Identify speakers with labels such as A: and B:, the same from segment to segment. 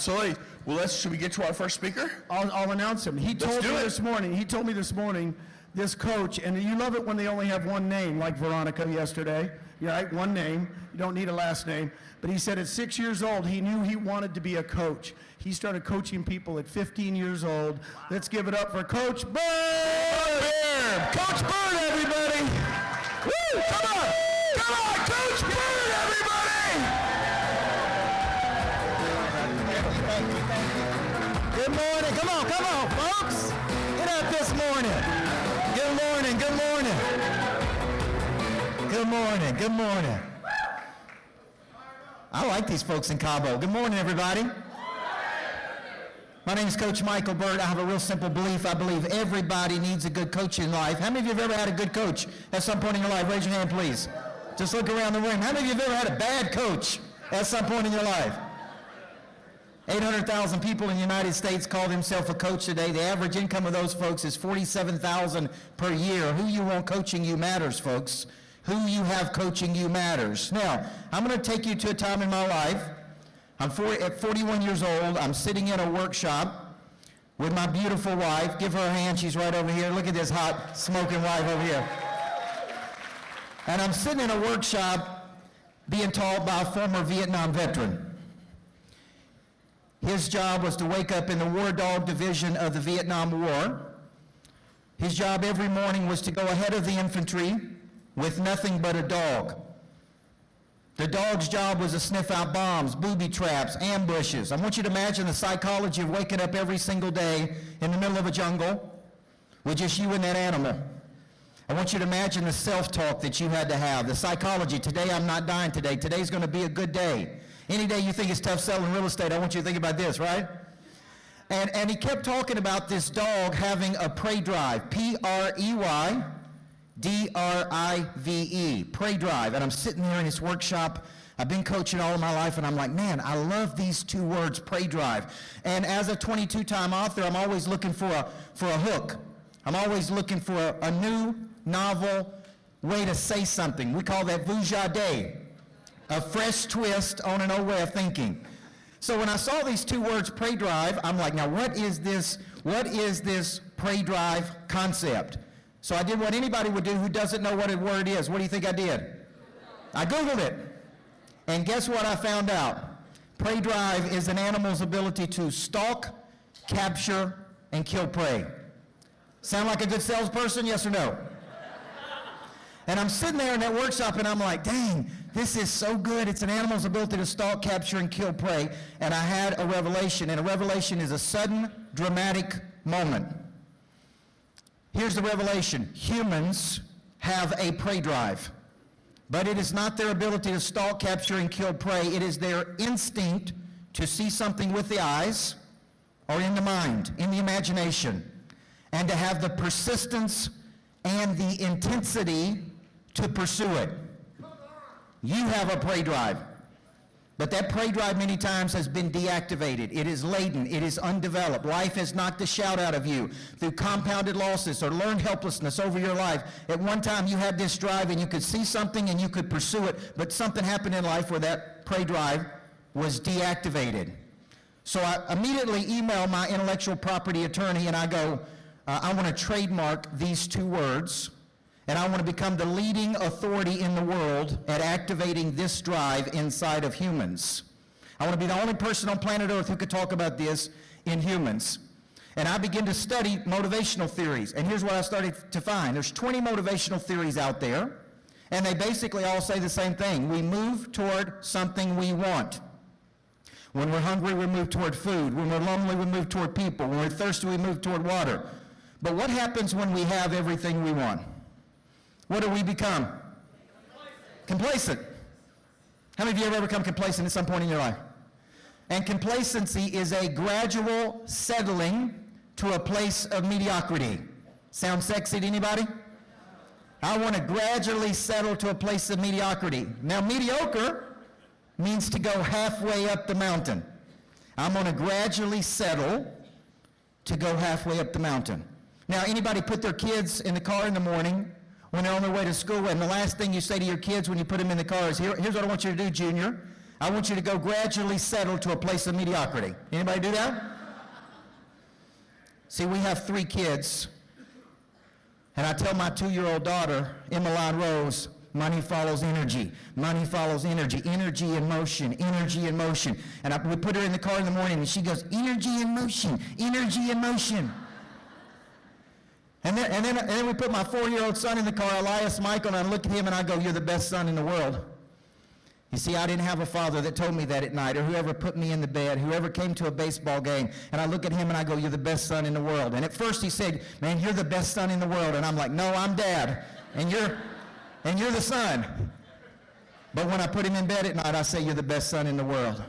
A: Absolutely. Well, should we get to our first speaker?
B: I'll announce him. He told me this morning, this coach, and you love it when they only have one name, like Veronica yesterday. Yeah, right, one name. You don't need a last name. But he said at 6 years old, he knew he wanted to be a coach. He started coaching people at 15 years old. Wow. Let's give it up for Coach Burt! Coach Burt, everybody! Woo! Come on! Come on, Coach Burt, everybody! Good morning. Come on, folks. Get up this morning. Good morning. Good morning. I like these folks in Cabo. Good morning, everybody. My name is Coach Michael Burt. I have a real simple belief. I believe everybody needs a good coach in life. How many of you have ever had a good coach at some point in your life? Raise your hand, please. Just look around the room. How many of you have ever had a bad coach at some point in your life? 800,000 people in the United States call themselves a coach today. The average income of those folks is $47,000 per year. Who you want coaching you matters, folks. Who you have coaching you matters. Now, I'm going to take you to a time in my life. I'm at 41 years old. I'm sitting in a workshop with my beautiful wife. Give her a hand. She's right over here. Look at this hot, smoking wife over here. And I'm sitting in a workshop being taught by a former Vietnam veteran. His job was to wake up in the War Dog Division of the Vietnam War. His job every morning was to go ahead of the infantry with nothing but a dog. The dog's job was to sniff out bombs, booby traps, ambushes. I want you to imagine the psychology of waking up every single day in the middle of a jungle with just you and that animal. I want you to imagine the self-talk that you had to have, the psychology. Today I'm not dying today. Today's going to be a good day. Any day you think it's tough selling real estate, I want you to think about this, right? And he kept talking about this dog having a prey drive, P-R-E-Y-D-R-I-V-E, prey drive. And I'm sitting there in this workshop. I've been coaching all of my life, and I'm like, man, I love these two words, prey drive. And as a 22-time author, I'm always looking for a hook. I'm always looking for a new, novel way to say something. We call that vujade. A fresh twist on an old way of thinking. So when I saw these two words, prey drive, I'm like, now what is this prey drive concept? So I did what anybody would do who doesn't know what a word is. What do you think I did? I Googled it. And guess what I found out? Prey drive is an animal's ability to stalk, capture, and kill prey. Sound like a good salesperson, yes or no? And I'm sitting there in that workshop and I'm like, dang, this is so good. It's an animal's ability to stalk, capture, and kill prey. And I had a revelation, and a revelation is a sudden, dramatic moment. Here's the revelation. Humans have a prey drive, but it is not their ability to stalk, capture, and kill prey. It is their instinct to see something with the eyes or in the mind, in the imagination, and to have the persistence and the intensity to pursue it. You have a prey drive, but that prey drive many times has been deactivated. It is latent. It is undeveloped. Life has knocked the shout out of you through compounded losses or learned helplessness over your life. At one time you had this drive and you could see something and you could pursue it, but something happened in life where that prey drive was deactivated. So I immediately email my intellectual property attorney and I go, I want to trademark these two words, and I want to become the leading authority in the world at activating this drive inside of humans. I want to be the only person on planet Earth who could talk about this in humans. And I began to study motivational theories, and here's what I started to find. There's 20 motivational theories out there, and they basically all say the same thing. We move toward something we want. When we're hungry, we move toward food. When we're lonely, we move toward people. When we're thirsty, we move toward water. But what happens when we have everything we want? What do we become? Complacent. How many of you have ever become complacent at some point in your life? And complacency is a gradual settling to a place of mediocrity. Sound sexy to anybody? I want to gradually settle to a place of mediocrity. Now, mediocre means to go halfway up the mountain. I'm going to gradually settle to go halfway up the mountain. Now, anybody put their kids in the car in the morning when they're on their way to school, and the last thing you say to your kids when you put them in the car is, here's what I want you to do, Junior. I want you to go gradually settle to a place of mediocrity. Anybody do that? See, we have 3 kids, and I tell my 2-year-old daughter, Emmeline Rose, money follows energy. Money follows energy. Energy in motion. Energy in motion. And we put her in the car in the morning, and she goes, energy in motion. Energy in motion. And then we put my 4-year-old son in the car, Elias Michael, and I look at him and I go, you're the best son in the world. You see, I didn't have a father that told me that at night, or whoever put me in the bed, whoever came to a baseball game, and I look at him and I go, you're the best son in the world. And at first he said, man, you're the best son in the world. And I'm like, no, I'm dad, and you're the son. But when I put him in bed at night, I say, you're the best son in the world.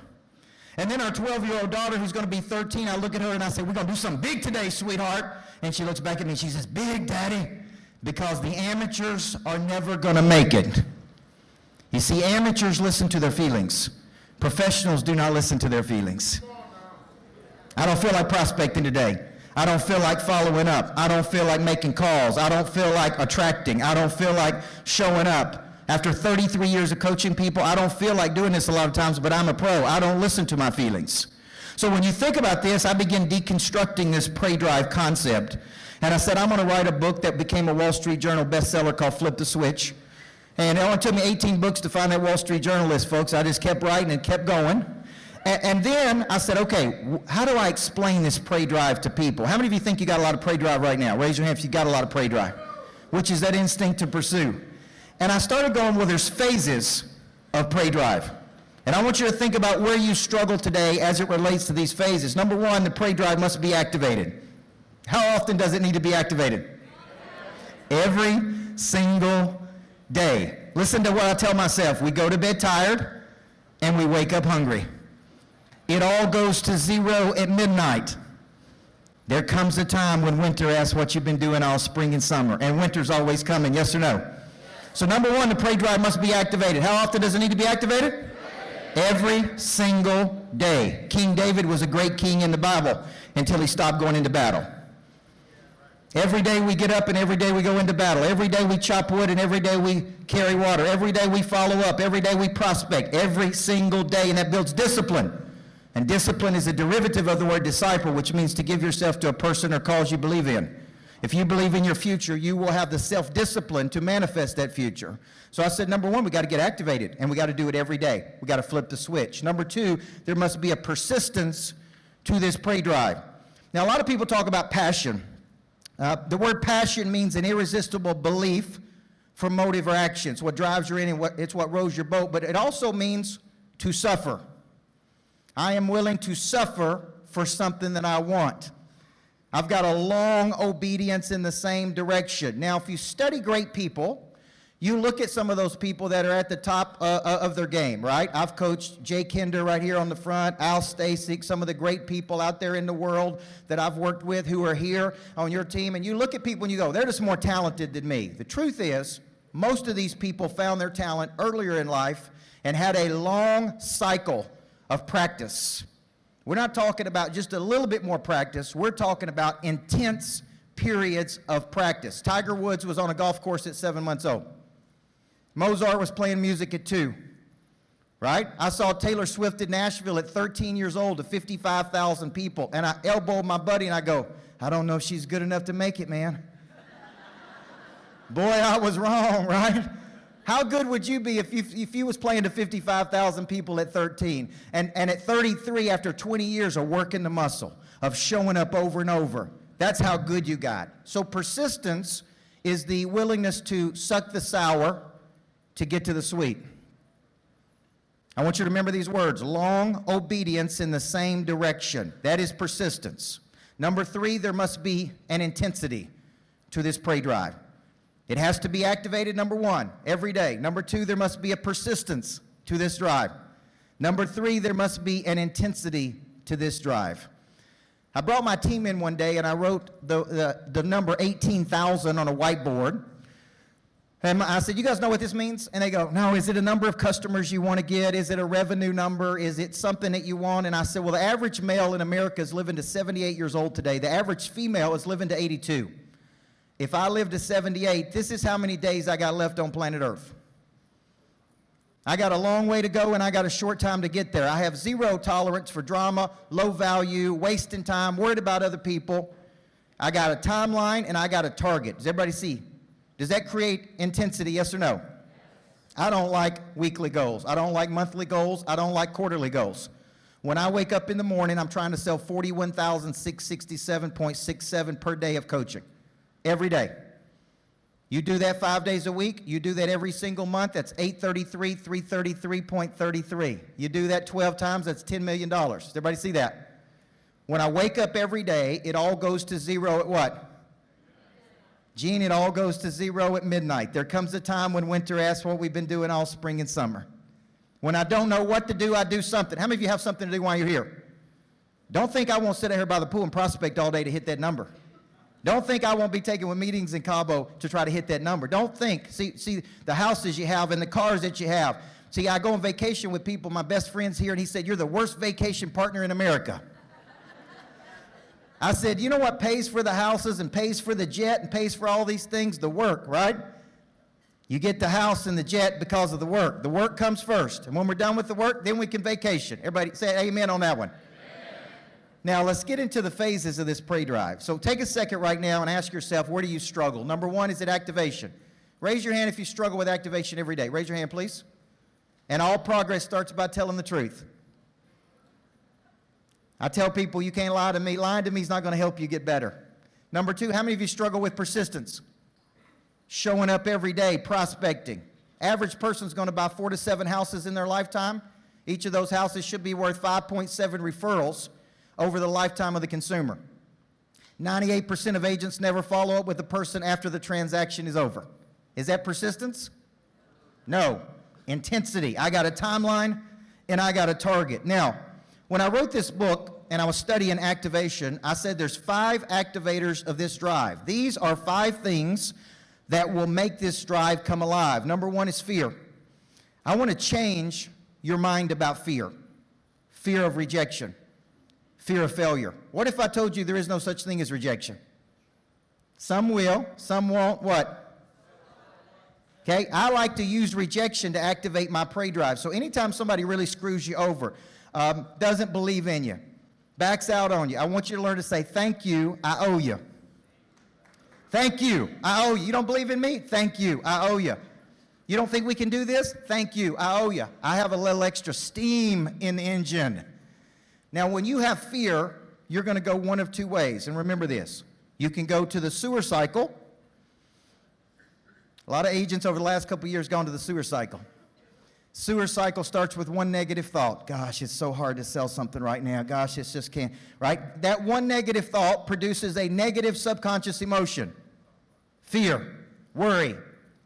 B: And then our 12-year-old daughter, who's going to be 13, I look at her and I say, we're going to do something big today, sweetheart. And she looks back at me and she says, big, Daddy, because the amateurs are never going to make it. You see, amateurs listen to their feelings. Professionals do not listen to their feelings. I don't feel like prospecting today. I don't feel like following up. I don't feel like making calls. I don't feel like attracting. I don't feel like showing up. After 33 years of coaching people, I don't feel like doing this a lot of times, but I'm a pro. I don't listen to my feelings. So when you think about this, I begin deconstructing this pray drive concept. And I said, I'm going to write a book that became a Wall Street Journal bestseller called Flip the Switch. And it only took me 18 books to find that Wall Street Journal list, folks. I just kept writing and kept going. And then I said, okay, how do I explain this pray drive to people? How many of you think you got a lot of pray drive right now? Raise your hand if you got a lot of pray drive, which is that instinct to pursue. And I started going, well, there's phases of pray drive. And I want you to think about where you struggle today as it relates to these phases. Number one, the pray drive must be activated. How often does it need to be activated? Every single day. Listen to what I tell myself. We go to bed tired and we wake up hungry. It all goes to 0 at midnight. There comes a time when winter asks what you've been doing all spring and summer. And winter's always coming, yes or no? So number one, the pray drive must be activated. How often does it need to be activated? Every single day. King David was a great king in the Bible until he stopped going into battle. Every day we get up and every day we go into battle. Every day we chop wood and every day we carry water. Every day we follow up. Every day we prospect. Every single day, and that builds discipline. And discipline is a derivative of the word disciple, which means to give yourself to a person or cause you believe in. If you believe in your future, you will have the self-discipline to manifest that future. So I said, number one, we got to get activated, and we got to do it every day. We got to flip the switch. Number two, there must be a persistence to this pray drive. Now, a lot of people talk about passion. The word passion means an irresistible belief for motive or action. It's what drives you in, and it's what rows your boat, but it also means to suffer. I am willing to suffer for something that I want. I've got a long obedience in the same direction. Now, if you study great people, you look at some of those people that are at the top of their game, right? I've coached Jay Kinder right here on the front, Al Stasic, some of the great people out there in the world that I've worked with who are here on your team. And you look at people and you go, they're just more talented than me. The truth is, most of these people found their talent earlier in life and had a long cycle of practice. We're not talking about just a little bit more practice. We're talking about intense periods of practice. Tiger Woods was on a golf course at 7 months old. Mozart was playing music at 2, right? I saw Taylor Swift in Nashville at 13 years old to 55,000 people, and I elbowed my buddy and I go, I don't know if she's good enough to make it, man. Boy, I was wrong, right? How good would you be if you was playing to 55,000 people at 13 and at 33 after 20 years of working the muscle, of showing up over and over? That's how good you got. So persistence is the willingness to suck the sour to get to the sweet. I want you to remember these words: long obedience in the same direction. That is persistence. Number three, there must be an intensity to this pray drive. It has to be activated, number one, every day. Number two, there must be a persistence to this drive. Number three, there must be an intensity to this drive. I brought my team in one day and I wrote the number 18,000 on a whiteboard. And I said, you guys know what this means? And they go, no, is it a number of customers you want to get? Is it a revenue number? Is it something that you want? And I said, well, the average male in America is living to 78 years old today. The average female is living to 82. If I live to 78, this is how many days I got left on planet Earth. I got a long way to go, and I got a short time to get there. I have zero tolerance for drama, low value, wasting time, worried about other people. I got a timeline, and I got a target. Does everybody see? Does that create intensity, yes or no? I don't like weekly goals. I don't like monthly goals. I don't like quarterly goals. When I wake up in the morning, I'm trying to sell 41,667.67 per day of coaching. Every day. You do that 5 days a week. You do that every single month. That's 833, 333.33. You do that 12 times. That's $10 million. Does everybody see that? When I wake up every day, it all goes to zero at what? Gene, it all goes to zero at midnight. There comes a time when winter asks what we've been doing all spring and summer. When I don't know what to do, I do something. How many of you have something to do while you're here? Don't think I won't sit out here by the pool and prospect all day to hit that number. Don't think I won't be taking with meetings in Cabo to try to hit that number. Don't think. See the houses you have and the cars that you have. See, I go on vacation with people, my best friends here, and he said, you're the worst vacation partner in America. I said, you know what pays for the houses and pays for the jet and pays for all these things? The work, right? You get the house and the jet because of the work. The work comes first. And when we're done with the work, then we can vacation. Everybody say amen on that one. Now, let's get into the phases of this pray drive. So take a second right now and ask yourself, where do you struggle? Number one, is it activation? Raise your hand if you struggle with activation every day. Raise your hand, please. And all progress starts by telling the truth. I tell people, you can't lie to me. Lying to me is not going to help you get better. Number two, how many of you struggle with persistence? Showing up every day, prospecting. Average person's going to buy 4 to 7 houses in their lifetime. Each of those houses should be worth 5.7 referrals over the lifetime of the consumer. 98% of agents never follow up with the person after the transaction is over. Is that persistence? No. Intensity. I got a timeline and I got a target. Now, when I wrote this book and I was studying activation, I said there's 5 activators of this drive. These are 5 things that will make this drive come alive. Number 1 is fear. I want to change your mind about fear. Fear of rejection. Fear of failure. What if I told you there is no such thing as rejection? Some will, some won't. What? Okay, I like to use rejection to activate my pray drive. So anytime somebody really screws you over, doesn't believe in you, backs out on you, I want you to learn to say, thank you, I owe you. Thank you, I owe you. You don't believe in me? Thank you, I owe you. You don't think we can do this? Thank you, I owe you. I have a little extra steam in the engine. Now, when you have fear, you're going to go one of 2 ways. And remember this. You can go to the sewer cycle. A lot of agents over the last couple of years gone to the sewer cycle. Sewer cycle starts with one negative thought. Gosh, it's so hard to sell something right now. Gosh, it just can't, right? That one negative thought produces a negative subconscious emotion. Fear, worry,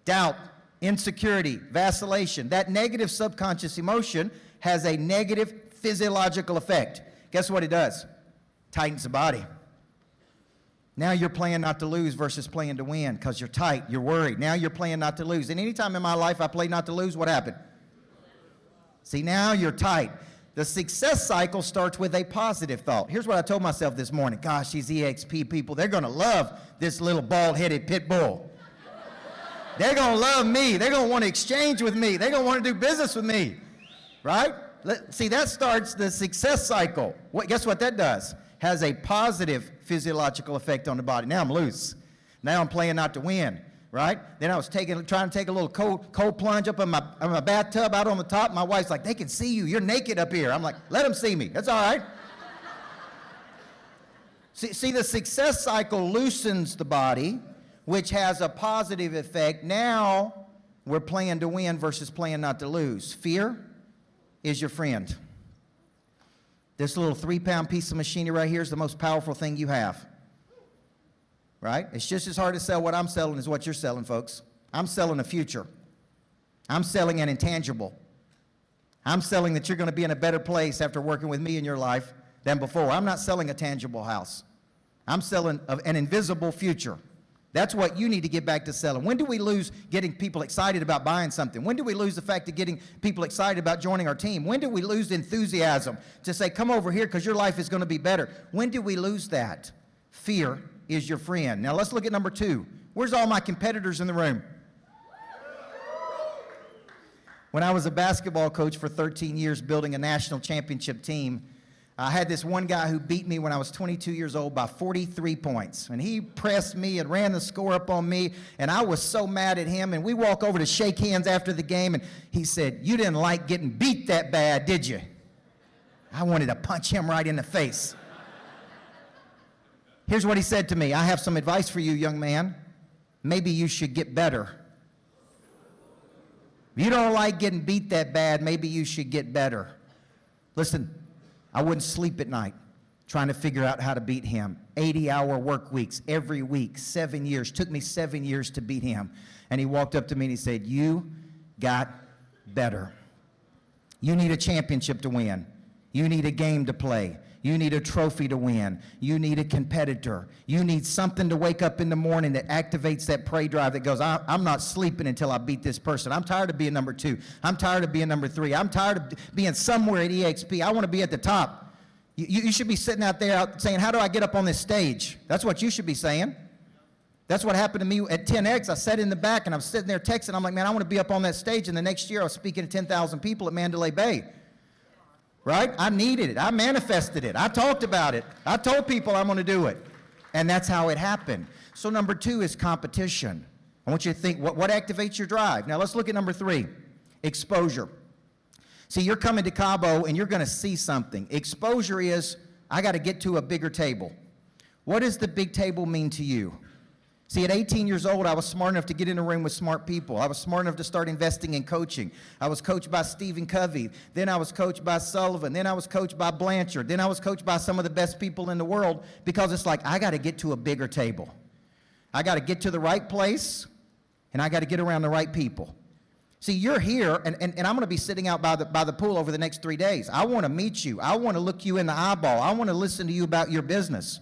B: doubt, insecurity, vacillation. That negative subconscious emotion has a negative physiological effect. Guess what it does? Tightens the body. Now you're playing not to lose versus playing to win because you're tight, you're worried. Now you're playing not to lose. And any time in my life I played not to lose, what happened? See, now you're tight. The success cycle starts with a positive thought. Here's what I told myself this morning. Gosh, these EXP people, they're going to love this little bald-headed pit bull. They're going to love me. They're going to want to exchange with me. They're going to want to do business with me, right? See, that starts the success cycle. Guess what that does? Has a positive physiological effect on the body. Now I'm loose. Now I'm playing not to win, right? Then I was trying to take a little cold plunge up in my bathtub out on the top. My wife's like, they can see you. You're naked up here. I'm like, let them see me. That's all right. See, the success cycle loosens the body, which has a positive effect. Now we're playing to win versus playing not to lose. Fear is your friend. This little 3-pound piece of machinery right here is the most powerful thing you have. Right? It's just as hard to sell what I'm selling as what you're selling, folks. I'm selling a future. I'm selling an intangible. I'm selling that you're going to be in a better place after working with me in your life than before. I'm not selling a tangible house. I'm selling an invisible future. That's what you need to get back to selling. When do we lose getting people excited about buying something? When do we lose the fact of getting people excited about joining our team? When do we lose enthusiasm to say, come over here because your life is going to be better? When do we lose that? Fear is your friend. Now let's look at number 2. Where's all my competitors in the room? When I was a basketball coach for 13 years building a national championship team, I had this one guy who beat me when I was 22 years old by 43 points. And he pressed me and ran the score up on me, and I was so mad at him. And we walk over to shake hands after the game, and he said, "You didn't like getting beat that bad, did you?" I wanted to punch him right in the face. Here's what he said to me. "I have some advice for you, young man. Maybe you should get better. If you don't like getting beat that bad, maybe you should get better." Listen, I wouldn't sleep at night trying to figure out how to beat him. 80-hour work weeks every week, 7 years. Took me 7 years to beat him. And he walked up to me and he said, "You got better. You need a championship to win. You need a game to play. You need a trophy to win. You need a competitor. You need something to wake up in the morning that activates that prey drive that goes, I'm not sleeping until I beat this person. I'm tired of being number 2. I'm tired of being number 3. I'm tired of being somewhere at EXP. I want to be at the top." You should be sitting out there saying, "How do I get up on this stage?" That's what you should be saying. That's what happened to me at 10X. I sat in the back and I'm sitting there texting. I'm like, man, I want to be up on that stage. And the next year I was speaking to 10,000 people at Mandalay Bay. Right? I needed it. I manifested it. I talked about it. I told people I'm going to do it. And that's how it happened. So number 2 is competition. I want you to think, what activates your drive? Now let's look at number 3, exposure. See, you're coming to Cabo and you're going to see something. Exposure is, I got to get to a bigger table. What does the big table mean to you? See, at 18 years old, I was smart enough to get in a room with smart people. I was smart enough to start investing in coaching. I was coached by Stephen Covey. Then I was coached by Sullivan. Then I was coached by Blanchard. Then I was coached by some of the best people in the world, because it's like, I got to get to a bigger table. I got to get to the right place, and I got to get around the right people. See, you're here, and I'm going to be sitting out by the pool over the next 3 days. I want to meet you. I want to look you in the eyeball. I want to listen to you about your business.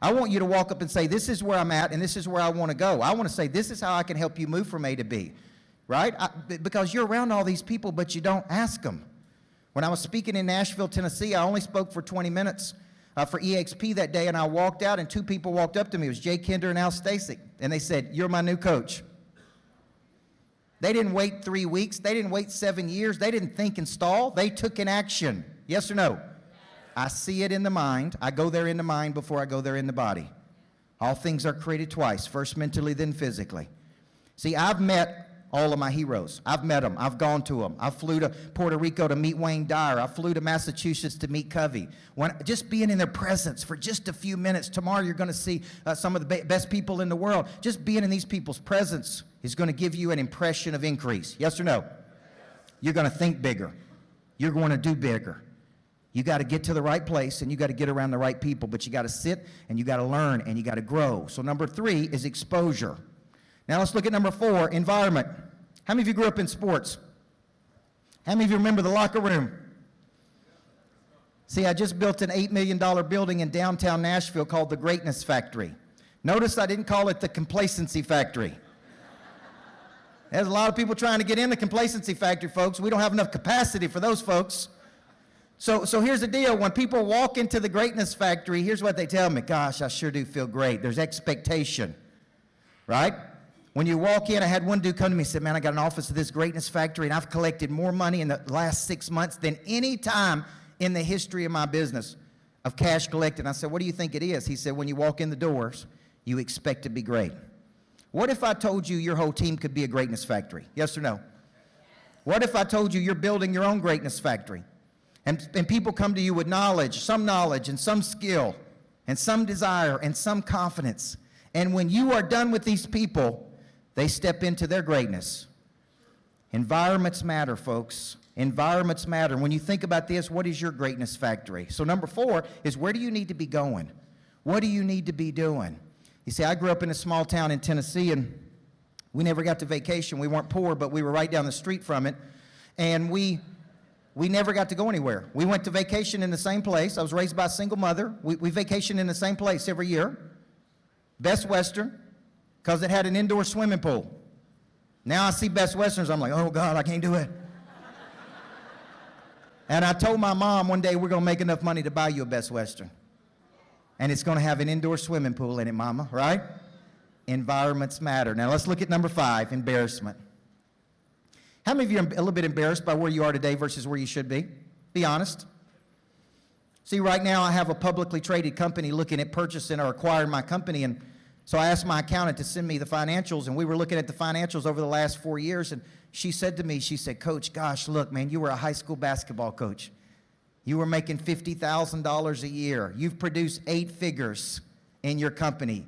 B: I want you to walk up and say, "This is where I'm at, and this is where I want to go." I want to say, "This is how I can help you move from A to B," right? Because you're around all these people, but you don't ask them. When I was speaking in Nashville, Tennessee, I only spoke for 20 minutes for EXP that day, and I walked out, and 2 people walked up to me. It was Jay Kinder and Al Stasic, and they said, "You're my new coach." They didn't wait 3 weeks. They didn't wait 7 years. They didn't think and stall. They took an action. Yes or no? I see it in the mind. I go there in the mind before I go there in the body. All things are created twice, first mentally, then physically. See, I've met all of my heroes. I've met them. I've gone to them. I flew to Puerto Rico to meet Wayne Dyer. I flew to Massachusetts to meet Covey. Just being in their presence for just a few minutes. Tomorrow you're going to see some of the best people in the world. Just being in these people's presence is going to give you an impression of increase. Yes or no? You're going to think bigger. You're going to do bigger. You got to get to the right place, and you got to get around the right people, but you got to sit and you got to learn and you got to grow. So number 3 is exposure. Now let's look at number 4, environment. How many of you grew up in sports? How many of you remember the locker room? See, I just built an $8 million building in downtown Nashville called the Greatness Factory. Notice I didn't call it the Complacency Factory. There's a lot of people trying to get in the Complacency Factory, folks. We don't have enough capacity for those folks. So here's the deal. When people walk into the Greatness Factory, here's what they tell me. "Gosh, I sure do feel great." There's expectation, right? When you walk in, I had one dude come to me and said, "Man, I got an office at this Greatness Factory, and I've collected more money in the last 6 months than any time in the history of my business of cash collected." And I said, "What do you think it is?" He said, "When you walk in the doors, you expect to be great." What if I told you your whole team could be a Greatness Factory? Yes or no? What if I told you you're building your own Greatness Factory? And people come to you with knowledge and some skill and some desire and some confidence. And when you are done with these people, they step into their greatness. Environments matter, folks. Environments matter. When you think about this, what is your Greatness Factory? So number 4 is, where do you need to be going? What do you need to be doing? You see, I grew up in a small town in Tennessee, and we never got to vacation. We weren't poor, but we were right down the street from it. And we never got to go anywhere. We went to vacation in the same place. I was raised by a single mother. We vacationed in the same place every year. Best Western, because it had an indoor swimming pool. Now I see Best Westerns, I'm like, oh God, I can't do it. And I told my mom one day, we're going to make enough money to buy you a Best Western. And it's going to have an indoor swimming pool in it, Mama, right? Environments matter. Now let's look at number 5, embarrassment. How many of you are a little bit embarrassed by where you are today versus where you should be? Be honest. See, right now I have a publicly traded company looking at purchasing or acquiring my company, and so I asked my accountant to send me the financials, and we were looking at the financials over the last 4 years, and she said to me, she said, Coach, gosh, look, man, you were a high school basketball coach. You were making $50,000 a year. You've produced 8 figures in your company.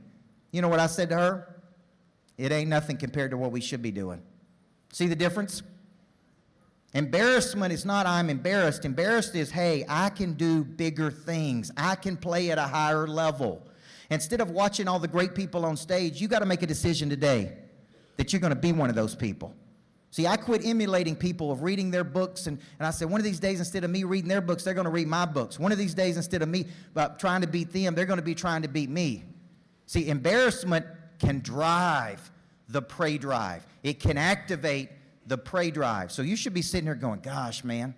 B: You know what I said to her? It ain't nothing compared to what we should be doing. See the difference? Embarrassment is not I'm embarrassed. Embarrassed is, hey, I can do bigger things. I can play at a higher level. Instead of watching all the great people on stage, you got to make a decision today that you're going to be one of those people. See, I quit emulating people of reading their books, and I said, one of these days, instead of me reading their books, they're going to read my books. One of these days, instead of me trying to beat them, they're going to be trying to beat me. See, embarrassment can drive the prey drive. It can activate the prey drive. So you should be sitting here going, gosh, man,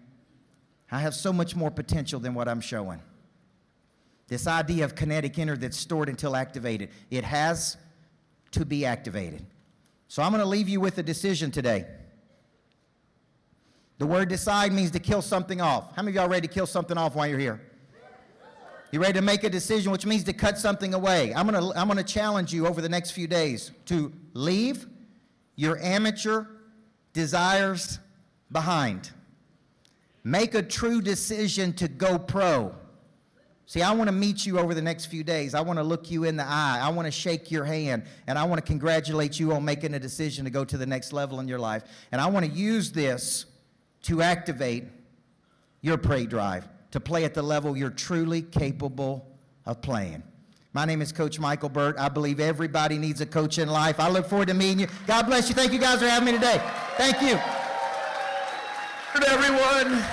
B: I have so much more potential than what I'm showing. This idea of kinetic energy that's stored until activated, it has to be activated. So I'm going to leave you with a decision today. The word decide means to kill something off. How many of y'all ready to kill something off while you're here? You ready to make a decision, which means to cut something away. I'm going to challenge you over the next few days to leave your amateur desires behind. Make a true decision to go pro. See, I want to meet you over the next few days. I want to look you in the eye. I want to shake your hand, and I want to congratulate you on making a decision to go to the next level in your life. And I want to use this to activate your prey drive, to play at the level you're truly capable of playing. My name is Coach Michael Burt. I believe everybody needs a coach in life. I look forward to meeting you. God bless you. Thank you guys for having me today. Thank you.
A: Good, everyone.